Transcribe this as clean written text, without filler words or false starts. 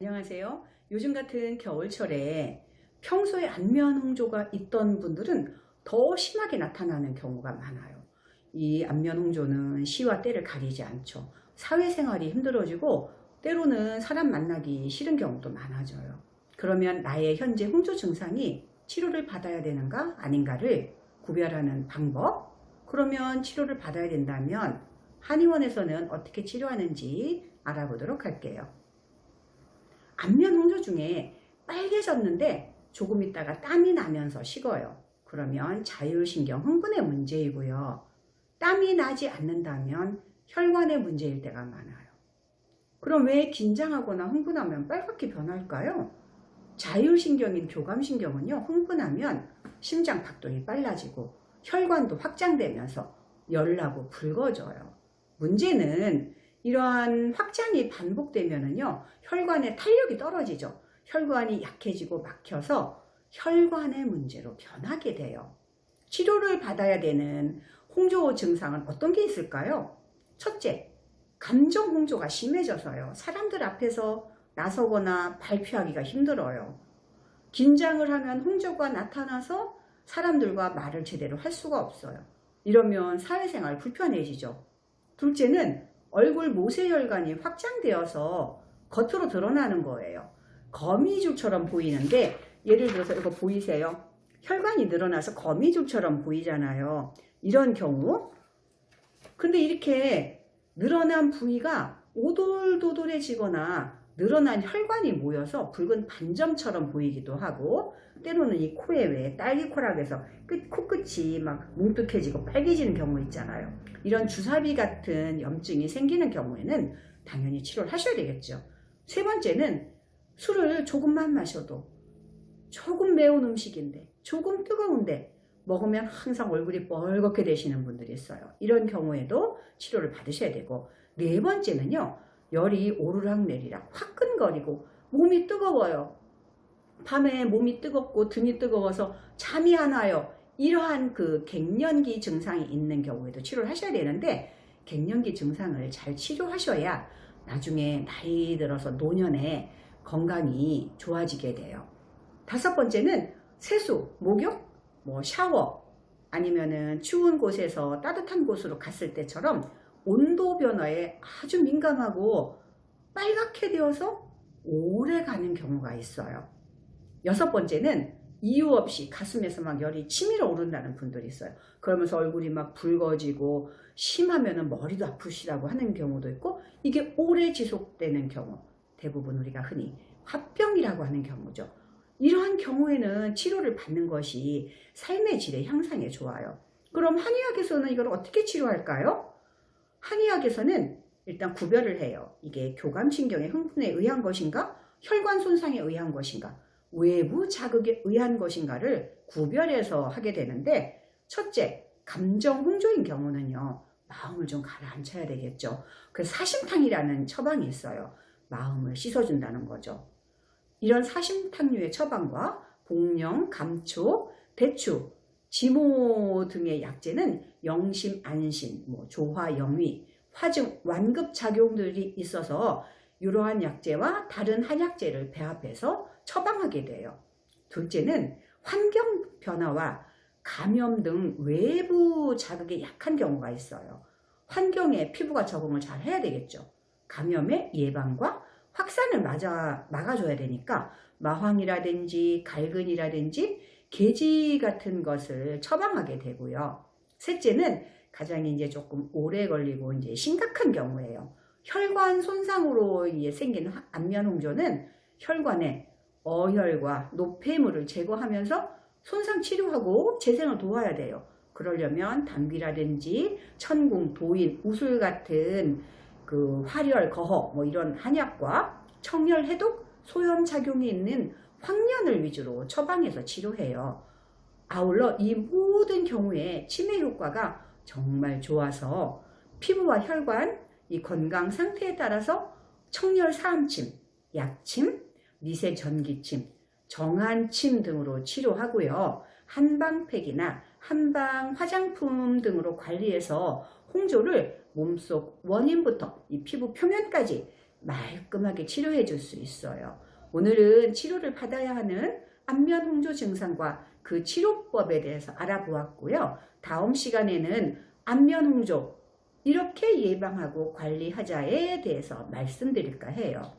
안녕하세요. 요즘 같은 겨울철에 평소에 안면 홍조가 있던 분들은 더 심하게 나타나는 경우가 많아요. 이 안면 홍조는 시와 때를 가리지 않죠. 사회생활이 힘들어지고 때로는 사람 만나기 싫은 경우도 많아져요. 그러면 나의 현재 홍조 증상이 치료를 받아야 되는가 아닌가를 구별하는 방법, 그러면 치료를 받아야 된다면 한의원에서는 어떻게 치료하는지 알아보도록 할게요. 안면 홍조 중에 빨개졌는데 조금 있다가 땀이 나면서 식어요. 그러면 자율신경 흥분의 문제이고요. 땀이 나지 않는다면 혈관의 문제일 때가 많아요. 그럼 왜 긴장하거나 흥분하면 빨갛게 변할까요? 자율신경인 교감신경은요, 흥분하면 심장 박동이 빨라지고 혈관도 확장되면서 열나고 붉어져요. 문제는 이러한 확장이 반복되면은요, 혈관의 탄력이 떨어지죠. 혈관이 약해지고 막혀서 혈관의 문제로 변하게 돼요. 치료를 받아야 되는 홍조 증상은 어떤 게 있을까요? 첫째, 감정 홍조가 심해져서요. 사람들 앞에서 나서거나 발표하기가 힘들어요. 긴장을 하면 홍조가 나타나서 사람들과 말을 제대로 할 수가 없어요. 이러면 사회생활 불편해지죠. 둘째는 얼굴 모세혈관이 확장되어서 겉으로 드러나는 거예요. 거미줄처럼 보이는데, 예를 들어서 이거 보이세요? 혈관이 늘어나서 거미줄처럼 보이잖아요. 이런 경우. 근데 이렇게 늘어난 부위가 오돌도돌해지거나 늘어난 혈관이 모여서 붉은 반점처럼 보이기도 하고, 때로는 이 코에 왜 딸기코락에서 코끝이 막 뭉툭해지고 빨개지는 경우 있잖아요. 이런 주사비 같은 염증이 생기는 경우에는 당연히 치료를 하셔야 되겠죠. 세 번째는 술을 조금만 마셔도, 조금 매운 음식인데, 조금 뜨거운데 먹으면 항상 얼굴이 뻘겋게 되시는 분들이 있어요. 이런 경우에도 치료를 받으셔야 되고, 네 번째는요, 열이 오르락내리락 화끈거리고 몸이 뜨거워요. 밤에 몸이 뜨겁고 등이 뜨거워서 잠이 안 와요. 이러한 그 갱년기 증상이 있는 경우에도 치료를 하셔야 되는데, 갱년기 증상을 잘 치료하셔야 나중에 나이 들어서 노년에 건강이 좋아지게 돼요. 다섯 번째는 세수, 목욕, 샤워, 아니면은 추운 곳에서 따뜻한 곳으로 갔을 때처럼 온도 변화에 아주 민감하고 빨갛게 되어서 오래 가는 경우가 있어요. 여섯 번째는 이유 없이 가슴에서 막 열이 치밀어 오른다는 분들이 있어요. 그러면서 얼굴이 막 붉어지고 심하면은 머리도 아프시다고 하는 경우도 있고, 이게 오래 지속되는 경우, 대부분 우리가 흔히 화병이라고 하는 경우죠. 이러한 경우에는 치료를 받는 것이 삶의 질의 향상에 좋아요. 그럼 한의학에서는 이걸 어떻게 치료할까요? 한의학에서는 일단 구별을 해요. 이게 교감신경의 흥분에 의한 것인가, 혈관 손상에 의한 것인가, 외부 자극에 의한 것인가를 구별해서 하게 되는데, 첫째, 감정 홍조인 경우는요, 마음을 좀 가라앉혀야 되겠죠. 그래서 사심탕이라는 처방이 있어요. 마음을 씻어준다는 거죠. 이런 사심탕류의 처방과 복령, 감초, 대추, 지모 등의 약재는 영심, 안심, 조화, 영위, 화증, 완급 작용들이 있어서 이러한 약재와 다른 한약재를 배합해서 처방하게 돼요. 둘째는 환경 변화와 감염 등 외부 자극에 약한 경우가 있어요. 환경에 피부가 적응을 잘 해야 되겠죠. 감염의 예방과 확산을 막아줘야 되니까 마황이라든지 갈근이라든지 계지 같은 것을 처방하게 되고요. 셋째는 가장 이제 조금 오래 걸리고 이제 심각한 경우예요. 혈관 손상으로 생긴 안면 홍조는 혈관에 어혈과 노폐물을 제거하면서 손상 치료하고 재생을 도와야 돼요. 그러려면 당귀라든지 천궁, 도인, 우술 같은 그 활혈, 거허 이런 한약과 청열, 해독, 소염 작용이 있는 황련을 위주로 처방해서 치료해요. 아울러 이 모든 경우에 치매 효과가 정말 좋아서 피부와 혈관, 이 건강 상태에 따라서 청열 사암침, 약침, 미세 전기침, 정한침 등으로 치료하고요. 한방팩이나 한방 화장품 등으로 관리해서 홍조를 몸속 원인부터 이 피부 표면까지 말끔하게 치료해 줄 수 있어요. 오늘은 치료를 받아야 하는 안면홍조 증상과 그 치료법에 대해서 알아보았고요. 다음 시간에는 안면홍조 이렇게 예방하고 관리하자에 대해서 말씀드릴까 해요.